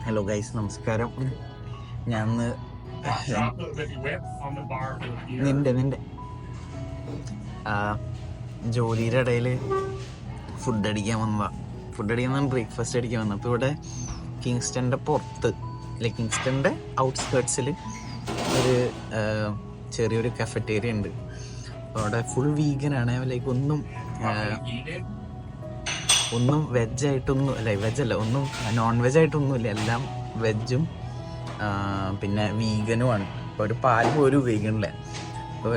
Hello guys, നമസ്കാരം. ഞാൻ നിന്റെ ജോലിയുടെ ഇടയിൽ ഫുഡ് അടിക്കാൻ ബ്രേക്ക്ഫാസ്റ്റ് അടിക്കാൻ വന്നു. അപ്പോൾ ഇവിടെ കിങ്സ്റ്റണിൻ്റെ പുറത്ത്, കിങ്സ്റ്റണിൻ്റെ ഔട്ട്സ്കേർട്സിൽ ഒരു ചെറിയൊരു കഫറ്റേരിയ ഉണ്ട്. അപ്പോൾ അവിടെ ഫുൾ വീഗനാണ്. ലൈക്ക് ഒന്നും വെജായിട്ടൊന്നും വെജല്ല, ഒന്നും നോൺ വെജായിട്ടൊന്നുമില്ല, എല്ലാം വെജും പിന്നെ വീഗനുമാണ്. അപ്പോൾ ഒരു പാൽ പോലും ഉപയോഗിക്കണില്ല. അപ്പോൾ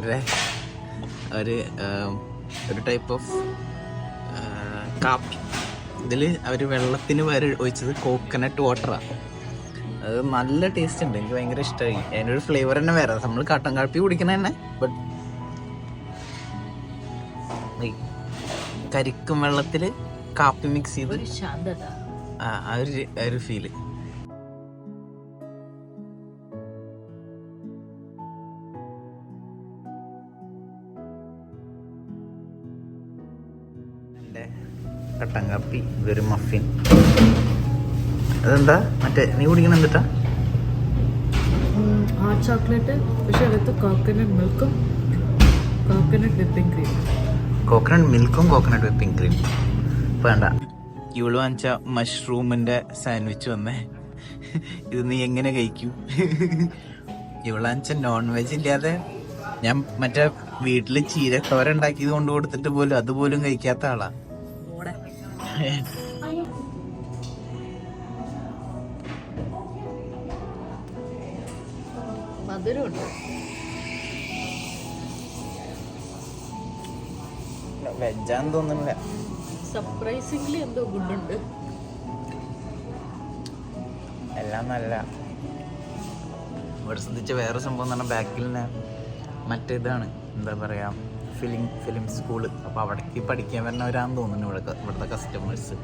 ഒരു ടൈപ്പ് ഓഫ് കാപ്പി, ഇതിൽ അവർ വെള്ളത്തിന് വരെ ഒഴിച്ചത് കോക്കനട്ട് വാട്ടറാണ്. അത് നല്ല ടേസ്റ്റ് ഉണ്ട്, എനിക്ക് ഭയങ്കര ഇഷ്ടമായി. അതിനൊരു ഫ്ലേവർ തന്നെ വേറെ. നമ്മൾ കട്ടൻ കാപ്പി കുടിക്കണ തന്നെ, ബട്ട് കരിക്കും വെള്ളത്തിൽ കാപ്പി മിക്സ് ചെയ്ത് ആ ഒരു ഫീല്. എൻ്റെ കട്ടൻ കാപ്പി, ഇതൊരു മഫിൻ. അതെന്താ മറ്റേ നീ കുടിക്കണ എന്തിട്ടാ? ഹാട്ട് ചോക്ലേറ്റ്, പക്ഷെ അകത്ത് കോക്കനട്ട് മിൽക്കും കോക്കനട്ട് വിപ്പിംഗ് ക്രീം. കോക്കനട്ട് മിൽക്കും കോക്കനട്ട് വിപ്പിംഗ് ക്രീം വേണ്ട. ഇവള് വാങ്ങിച്ച മഷ്റൂമിന്റെ സാൻഡ്വിച്ച് വന്നേ. ഇത് നീ എങ്ങനെ കഴിക്കും? ഇവള് വാങ്ങിച്ച നോൺ വെജ് ഇല്ലാതെ ഞാൻ മറ്റേ വീട്ടില് ചീരത്തോര ഉണ്ടാക്കിയത് കൊണ്ട് കൊടുത്തിട്ട് പോലും അതുപോലും കഴിക്കാത്ത ആളാ. വെജാന്ന് തോന്നുന്നില്ല. സർപ്രൈസിംഗ്ലി എന്തോ ഗുഡുണ്ട്. എല്ലാം നല്ല. ഇവിടെ ശ്രദ്ധിച്ച വേറെ സംഭവം എന്ന് പറഞ്ഞാൽ ബാക്കിൽ മറ്റേതാണ്, എന്താ പറയാ, ഫിലിം സ്കൂള്. അപ്പോൾ അവിടേക്ക് പഠിക്കാൻ വരുന്നവരാന്ന് തോന്നുന്നു ഇവിടുത്തെ കസ്റ്റമേഴ്സ്.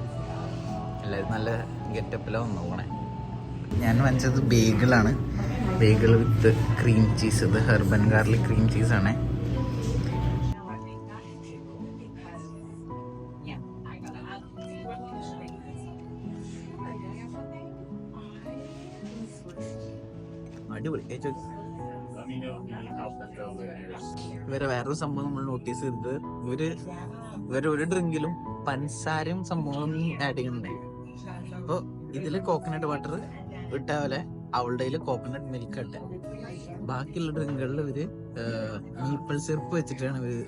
എല്ലാവരും നല്ല ഗെറ്റപ്പിലാണ് വന്നോണേ. ഞാൻ വാങ്ങിച്ചത് ബേഗിളാണ്. ബേഗിൾ വിത്ത് ക്രീം ചീസ്. ഇത് ഹെർബൻ ഗാർലിക് ക്രീം ചീസാണേ. അടിപൊളി. വേറൊരു സംഭവം നമ്മൾ നോട്ടീസ് ചെയ്തത്, ഇവര് ഒരു ഡ്രിങ്കിലും പഞ്ചസാരയും സംഭവം ആഡ് ചെയ്യുന്നുണ്ട്. അപ്പോൾ ഇതില് കോക്കനട്ട് വാട്ടർ ഇട്ട പോലെ അവളുടെ കോക്കനട്ട് മിൽക്ക് ഇട്ട. ബാക്കിയുള്ള ഡ്രിങ്കുകളിൽ ഇവര് മീപ്പിൾ സിറപ്പ് വെച്ചിട്ടാണ് ഇവര്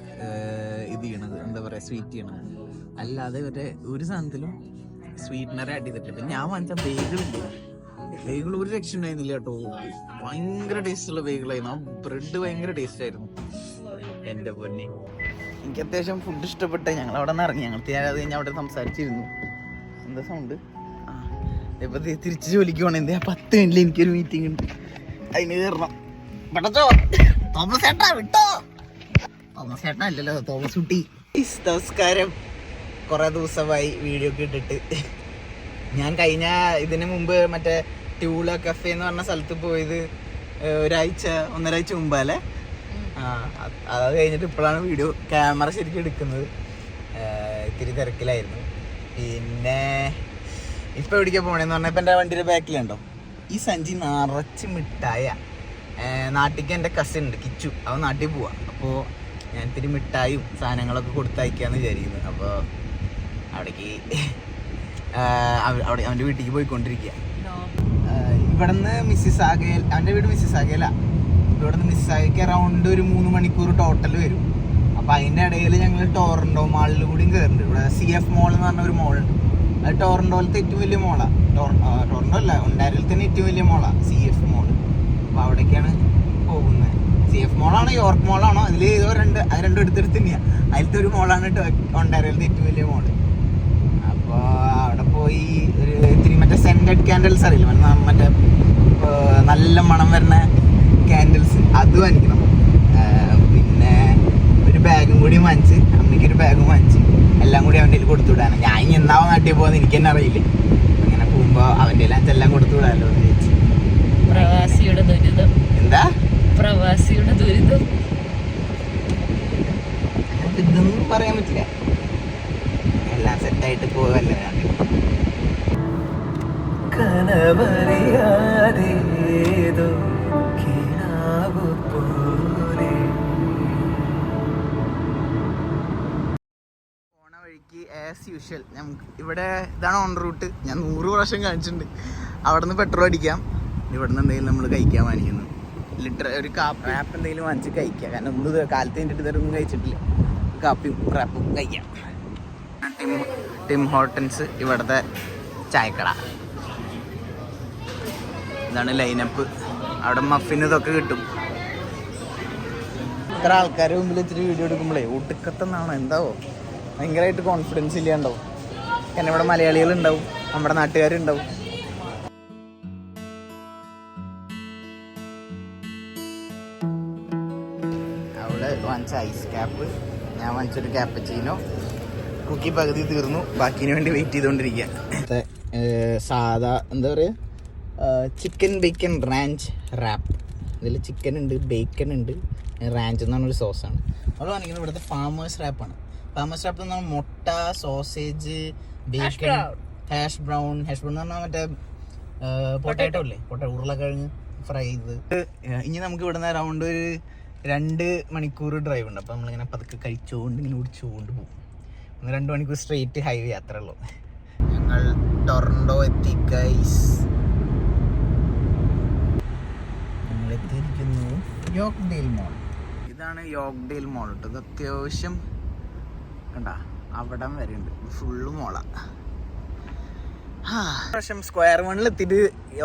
ഇത് ചെയ്യണത്, എന്താ പറയാ, സ്വീറ്റ് ചെയ്യണത്. അല്ലാതെ ഇവരുടെ ഒരു സാധനത്തിലും സ്വീറ്റ്നർ ആഡ് ചെയ്തിട്ടില്ല. പിന്നെ ഞാൻ വാങ്ങിച്ച ബേഗിൾ ഒരു രക്ഷ ഉണ്ടായിരുന്നില്ല കേട്ടോ. ഭയങ്കര ടേസ്റ്റുള്ള ബേഗിളായിരുന്നു. ആ ബ്രെഡ് ഭയങ്കര ടേസ്റ്റ് ആയിരുന്നു. എൻ്റെ പൊന്നെ, എനിക്ക് അത്യാവശ്യം ഫുഡ് ഇഷ്ടപ്പെട്ട. ഞങ്ങൾ അവിടെ നിന്ന് ഇറങ്ങി. അത് കഴിഞ്ഞ് അവിടെ സംസാരിച്ചിരുന്നു. എന്താ സൗണ്ട്? ഇപ്പൊ തിരിച്ച് ജോലിക്ക് പോകണം. എന്താ 10 മിനിറ്റിൽ എനിക്കൊരു മീറ്റിംഗ് ഉണ്ട്, അതിന് കയറണം. തോമസ് ചേട്ടാ വിട്ടോ? തോമസ് ചേട്ടാ അല്ലല്ലോ, തോമസ് കുട്ടി. നമസ്കാരം. കുറെ ദിവസമായി വീഡിയോ ഒക്കെ ഇട്ടിട്ട്. ഞാൻ കഴിഞ്ഞ ഇതിന് മുമ്പ് മറ്റേ ട്യൂള കഫേ എന്ന് പറഞ്ഞ സ്ഥലത്ത് പോയത് ഒന്നരാഴ്ച മുമ്പല്ലേ. അത് കഴിഞ്ഞിട്ട് ഇപ്പോഴാണ് വീഡിയോ ക്യാമറ ശരിക്കും എടുക്കുന്നത്. ഇത്തിരി തിരക്കിലായിരുന്നു. പിന്നെ ഇപ്പൊ എവിടേക്കാ പോണേന്ന് പറഞ്ഞാൽ, ഇപ്പൊ എൻ്റെ വണ്ടിയുടെ ബാക്കിലുണ്ടോ ഈ സഞ്ചി നിറച്ച് മിഠായ. നാട്ടിലേക്ക് എൻ്റെ കസിൻ ഉണ്ട് കിച്ചു, അവൻ നാട്ടിൽ പോവാ. അപ്പോൾ ഞാൻ ഇത്തിരി മിഠായും സാധനങ്ങളൊക്കെ കൊടുത്തയക്കാന്ന് വിചാരിക്കുന്നു. അപ്പോൾ അവിടേക്ക് അവൻ്റെ വീട്ടിലേക്ക് പോയിക്കൊണ്ടിരിക്കുക. ഇവിടുന്ന് അവൻ്റെ വീട് മിസ്സിസാഗയില. ഇവിടുന്ന് മിസ്സിസാഗയ്ക്ക് അറൗണ്ട് ഒരു 3 മണിക്കൂർ ടോട്ടൽ വരും. അപ്പം അതിൻ്റെ ഇടയിൽ ഞങ്ങൾ ടോറൻറ്റോ മാളിൽ കൂടിയും കയറുന്നുണ്ട്. ഇവിടെ CF മോൾ എന്ന് പറഞ്ഞ ഒരു മോളുണ്ട്. അത് ടോറൻറ്റോയിലത്തെ ഏറ്റവും വലിയ മോളാണ്. ടോറൻറ്റോ അല്ല, ഒണ്ടാരിയിൽ തന്നെ ഏറ്റവും വലിയ മോളാണ് CF മോൾ. അപ്പോൾ അവിടേക്കാണ് പോകുന്നത്. CF മോളാണോ യോർക്ക് മോളാണോ, അതിൽ ഏതോ രണ്ടും എടുത്തെടുത്ത് തന്നെയാണ്. അതിലത്തെ ഒരു മോളാണ് ഒണ്ടാരിയിലത്തെ ഏറ്റവും വലിയ മോള്. അപ്പോൾ അവിടെ പോയി ഇത്തിരി മറ്റേ സെൻറ്റഡ് ക്യാൻഡിൽസ് അറിയില്ല, മറ്റേ നല്ല മണം വരുന്ന ക്യാൻഡിൽസ്, അത് വാങ്ങിക്കണം. പിന്നെ ഒരു ബാഗും കൂടി വാങ്ങിച്ച്, അമ്മയ്ക്കൊരു ബാഗും വാങ്ങിച്ച്, എല്ലാം കൂടി അവൻ്റെ കയ്യിൽ കൊടുത്തുവിടാനാണ്. ഞാൻ ഇനി എന്നാവും നാട്ടിൽ പോകുന്നത് എനിക്ക് തന്നെ അറിയില്ല. അങ്ങനെ പോകുമ്പോൾ അവൻ്റെ എല്ലാം കൊടുത്തുവിടാമല്ലോ എന്ന് ചോദിച്ചു. പ്രവാസിയുടെ ദുരിതം. എന്താ പ്രവാസിയുടെ ദുരിതം? ഇതൊന്നും പറയാൻ പറ്റില്ല. എല്ലാം സെറ്റായിട്ട് പോവല്ലേ. കനവറിയാതേതോ കിനാവു പോലെ. പോണ വഴിക്ക് ആസ് യൂഷ്വൽ നമുക്ക് ഇവിടെ ഇതാണ് ഓൺ റൂട്ട്. ഞാൻ 100 പ്രാവശ്യം കാണിച്ചിട്ടുണ്ട്. അവിടെ നിന്ന് പെട്രോൾ അടിക്കാം, ഇവിടെ നിന്ന് എന്തെങ്കിലും നമ്മൾ കഴിക്കാൻ വാങ്ങിക്കുന്നു. ഒരു കാപ്പി റാപ്പ് എന്തെങ്കിലും വാങ്ങിച്ച് കഴിക്കാം. കാരണം ഒന്നും കാലത്ത് കഴിഞ്ഞിട്ട് ഇതുവരെ ഒന്നും കഴിച്ചിട്ടില്ല. കാപ്പിയും റാപ്പും കഴിക്കാം. ടിം ഹോർട്ടൻസ് ഇവിടുത്തെ ചായക്കട. ഇതാണ് ലൈനപ്പ്. അവിടെ മഫിൻ ഇതൊക്കെ കിട്ടും. ഇത്ര ആൾക്കാരുടെ മുമ്പിൽ ഇച്ചിരി വീഡിയോ എടുക്കുമ്പോഴേ ഒടുക്കത്തെന്നാണോ എന്താവോ ഭയങ്കരമായിട്ട് കോൺഫിഡൻസ് ഇല്ലാണ്ടാവും. കാരണം ഇവിടെ മലയാളികളുണ്ടാവും, നമ്മുടെ നാട്ടുകാരുണ്ടാവും. അവിടെ വാങ്ങിച്ച ഐസ് ക്യാപ്പ്, ഞാൻ വാങ്ങിച്ചൊരു ക്യാപ്പച്ചീനോ. കുക്കി പകുതി തീർന്നു, ബാക്കിന് വേണ്ടി വെയിറ്റ് ചെയ്തുകൊണ്ടിരിക്കുക. സാധാ എന്താ പറയുക, ചിക്കൻ ബേക്കൺ റാഞ്ച് റാപ്പ്. ഇതിൽ ചിക്കൻ ഉണ്ട്, ബേക്കൺ ഉണ്ട്, റാഞ്ച് എന്ന് പറഞ്ഞൊരു സോസാണ്. അവിടെ വാങ്ങിക്കുന്നത് ഇവിടുത്തെ ഫാമേഴ്സ് റാപ്പാണ്. ഫാമേഴ്സ് റാപ്പ് എന്ന് പറഞ്ഞാൽ മുട്ട, സോസേജ്, ബേക്കൺ, ഹാഷ് ബ്രൗൺ എന്ന് പറഞ്ഞാൽ മറ്റേ പൊട്ടാറ്റോ അല്ലേ, ഉരുളക്കിഴങ്ങ് ഫ്രൈ ചെയ്ത്. ഇനി നമുക്ക് ഇവിടുന്ന് അറൗണ്ട് ഒരു 2 മണിക്കൂർ ഡ്രൈവ് ഉണ്ട്. അപ്പോൾ നമ്മളിങ്ങനെ പതുക്കെ കഴിച്ചുകൊണ്ട് ഇങ്ങനെ ഓടിച്ചുകൊണ്ട് പോകും. 2 മണിക്കൂർ സ്ട്രെയിറ്റ് ഹൈവേ യാത്ര ഉള്ളൂ. ഞങ്ങൾ ടൊറന്റോ എത്തി ഗൈസ്. ഞങ്ങൾ എത്തിയിരിക്കുന്നു യോക്ക്ഡെയിൽ മോൾ. ഇതാണ് യോക്ക്ഡെയിൽ മോൾ കേട്ടോ. ഇത് അത്യാവശ്യം കണ്ട അവിടം വരെ ഉണ്ട്, ഫുള്ള് മോളാണ്. പ്രാവശ്യം സ്ക്വയർ വണ്ണിൽ എത്തിയിട്ട്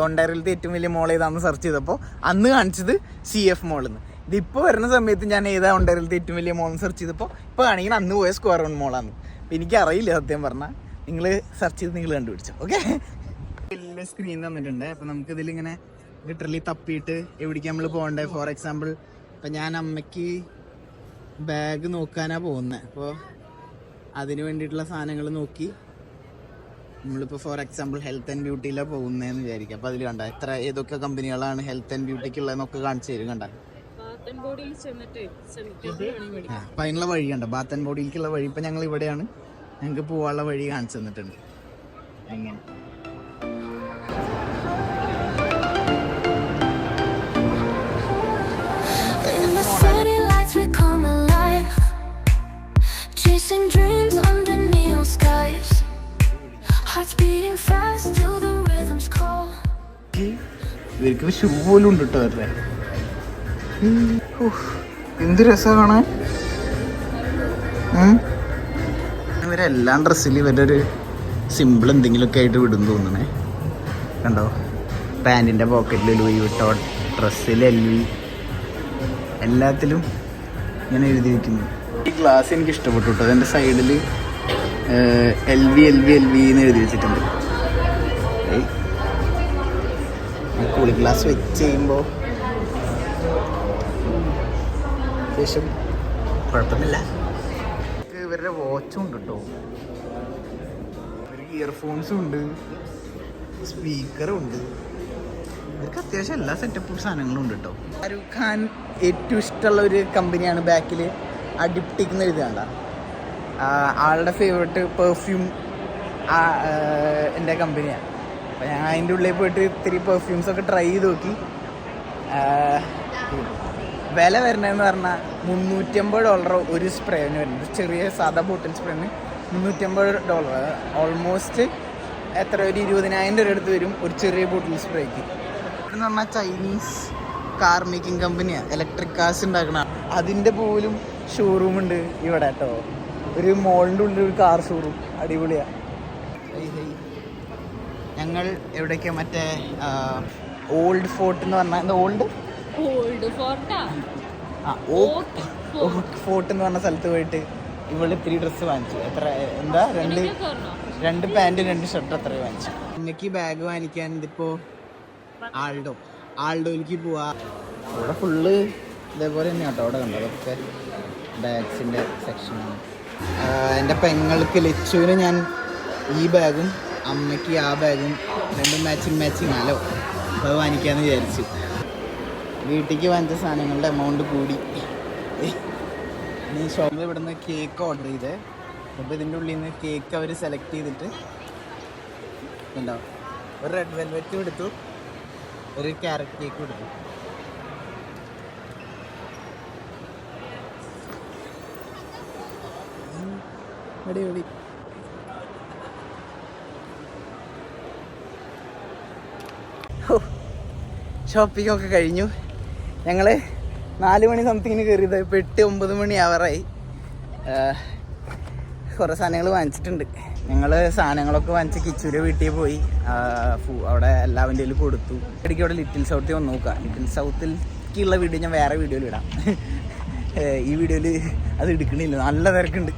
ഒണ്ടാരിയിലത്തെ ഏറ്റവും വലിയ മോൾ ഏതാണെന്ന് സെർച്ച് ചെയ്തപ്പോൾ അന്ന് കാണിച്ചത് CF മോളെന്ന്. ഇതിപ്പോൾ വരുന്ന സമയത്ത് ഞാൻ ഏതാ ഒണ്ടാരിയിലത്തെ ഏറ്റവും വലിയ മോൾ സെർച്ച് ചെയ്തപ്പോൾ ഇപ്പോൾ കാണിക്കുന്ന അന്ന് പോയ സ്ക്വയർ വൺ മോളാണ്. അപ്പം എനിക്കറിയില്ല സത്യം പറഞ്ഞാൽ. നിങ്ങൾ സെർച്ച് ചെയ്ത് നിങ്ങൾ കണ്ടുപിടിച്ചോ. ഓക്കെ, വലിയ സ്ക്രീൻ തന്നിട്ടുണ്ട്. അപ്പം നമുക്കിതിലിങ്ങനെ ലിറ്ററലി തപ്പിയിട്ട് എവിടേക്ക് നമ്മൾ പോകണ്ടേ. ഫോർ എക്സാമ്പിൾ ഇപ്പം ഞാൻ അമ്മയ്ക്ക് ബാഗ് നോക്കാനാണ് പോകുന്നത്. അപ്പോൾ അതിന് വേണ്ടിയിട്ടുള്ള സാധനങ്ങൾ നോക്കി നമ്മളിപ്പോൾ ഫോർ എക്സാമ്പിൾ ഹെൽത്ത് ആൻഡ് ബ്യൂട്ടിയിലാണ് പോകുന്നതെന്ന് വിചാരിക്കുക. അപ്പോൾ അതിൽ കണ്ട ഏതൊക്കെ കമ്പനികളാണ് ഹെൽത്ത് ആൻഡ് ബ്യൂട്ടിക്കുള്ളതെന്നൊക്കെ കാണിച്ചു തരും. കണ്ട അപ്പം അതിനുള്ള വഴി കണ്ട, ബാത്ത് ആൻഡ് ബോഡിയിലേക്കുള്ള വഴി. ഇപ്പം ഞങ്ങൾ ഇവിടെയാണ്, ഞങ്ങൾക്ക് പോകാനുള്ള വഴി കാണിച്ചു തന്നിട്ടുണ്ട്. എങ്ങനെ ഇവർക്ക് ഷൂ പോലും ഉണ്ട് കേട്ടോ അവരുടെ. എന്ത് രസമാണ്. ഇവരെല്ലാം ഡ്രസ്സിൽ ഇവരുടെ ഒരു സിമ്പിൾ എന്തെങ്കിലുമൊക്കെ ആയിട്ട് വിടും തോന്നണേ. കണ്ടോ, പാൻറ്റിൻ്റെ പോക്കറ്റിൽ ലൂയി വിട്ടോ, ഡ്രസ്സിൽ LV, എല്ലാത്തിലും ഇങ്ങനെ എഴുതി വയ്ക്കുന്നു. ഈ ഗ്ലാസ് എനിക്ക് ഇഷ്ടപ്പെട്ടു കേട്ടോ. അതിൻ്റെ സൈഡിൽ LV എന്ന് എഴുതി വെച്ചിട്ടുണ്ട്. കൂളിംഗ് ഗ്ലാസ് വെച്ച് ചെയ്യുമ്പോൾ അത്യാവശ്യം കുഴപ്പമില്ല. ഇവരുടെ വാച്ചും ഉണ്ട് കേട്ടോ, ഇവർക്ക് ഇയർഫോൺസും ഉണ്ട്, സ്പീക്കറും ഉണ്ട്. ഇവർക്ക് അത്യാവശ്യം എല്ലാ സെറ്റപ്പ് സാധനങ്ങളും ഉണ്ട് കേട്ടോ. ഷാരൂഖ് ഖാൻ ഏറ്റവും ഇഷ്ടമുള്ള ഒരു കമ്പനിയാണ് ബാക്കിൽ അഡിപ്റ്റിക് എഴുതി കണ്ട. ആളുടെ ഫേവറേറ്റ് പെർഫ്യൂം എൻ്റെ കമ്പനിയാണ്. അപ്പോൾ ഞാൻ അതിൻ്റെ ഉള്ളിൽ പോയിട്ട് ഇത്തിരി പെർഫ്യൂംസൊക്കെ ട്രൈ ചെയ്ത് നോക്കി. വില വരണതെന്ന് പറഞ്ഞാൽ $350 ഒരു സ്പ്രേന് വരുന്നത്. ചെറിയ സാധാ ബോട്ടിൽ സ്പ്രേന് $350. ഓൾമോസ്റ്റ് എത്ര ഒരു 20,000 രൂപ അടുത്ത് വരും ഒരു ചെറിയ ബോട്ടിൽ സ്പ്രേക്ക്. എന്ന് പറഞ്ഞാൽ ചൈനീസ് കാർ മേക്കിംഗ് കമ്പനിയാണ്, ഇലക്ട്രിക് കാർസ് ഉണ്ടാക്കണ. അതിൻ്റെ പോലും ഷോറൂം ഉണ്ട് ഇവിടെ കേട്ടോ. ഒരു മോളിൻ്റെ ഉള്ളിൽ ഒരു കാർ ഷോറൂം, അടിപൊളിയാണ്. ഞങ്ങൾ എവിടേക്കാണ് മറ്റേ ഓൾഡ് ഫോർട്ട് എന്ന് പറഞ്ഞാൽ എന്താ ഓൾഡ് ഫോർട്ട് എന്ന് പറഞ്ഞ സ്ഥലത്ത് പോയിട്ട് ഇവിടെ ഇത്തിരി ഡ്രസ്സ് വാങ്ങിച്ചു. എത്ര എന്താ 2 പാൻറ്റ് 2 ഷർട്ട് അത്ര വാങ്ങിച്ചു. നിങ്ങൾക്ക് ഈ ബാഗ് വാങ്ങിക്കാൻ ഇതിപ്പോൾ ആൾഡോയിലേക്ക് പോവാ. അവിടെ ഫുള്ള് ഇതേപോലെ തന്നെയാണ് കേട്ടോ. അവിടെ കണ്ടോ, അതൊക്കെ ബാഗ്സിൻ്റെ സെക്ഷനാണ്. എൻ്റെ പെങ്ങൾക്ക് ലച്ചുവിന് ഞാൻ ഈ ബാഗും അമ്മയ്ക്ക് ആ ബാഗും 2 മാച്ചിങ് ആലോ അത് വാങ്ങിക്കാമെന്ന് വിചാരിച്ചു. വീട്ടിലേക്ക് വാങ്ങിച്ച സാധനങ്ങളുടെ എമൗണ്ട് കൂടി. ഈ ഷോപ്പിൽ ഇവിടെ നിന്ന് കേക്ക് ഓർഡർ ചെയ്തേ. അപ്പോൾ ഇതിൻ്റെ ഉള്ളിൽ നിന്ന് കേക്ക് അവർ സെലക്ട് ചെയ്തിട്ട് ഉണ്ടോ ഒരു റെഡ് വെൽവെറ്റും എടുത്തു, ഒരു ക്യാരറ്റ് കേക്കും എടുത്തു. അടിപൊളി. ഷോപ്പിംഗ് ഒക്കെ കഴിഞ്ഞു. ഞങ്ങൾ 4 മണി സംതിങ്ങിന് കയറിയത്, ഇപ്പോൾ 8-9 മണി ആവറായി. കുറേ സാധനങ്ങൾ വാങ്ങിച്ചിട്ടുണ്ട്. ഞങ്ങൾ സാധനങ്ങളൊക്കെ വാങ്ങിച്ച് കിച്ചൂരെ വീട്ടിൽ പോയി അവിടെ എല്ലാവൻ്റെയും കൊടുത്തു. ഇടയ്ക്ക് അവിടെ ലിറ്റിൽ സൗത്തിൽ വന്ന് നോക്കാം. ലിറ്റിൽ സൗത്തിലേക്കുള്ള വീഡിയോ ഞാൻ വേറെ വീഡിയോയിൽ ഇടാം. ഈ വീഡിയോയിൽ അത് എടുക്കണില്ല, നല്ല തിരക്കുണ്ട്.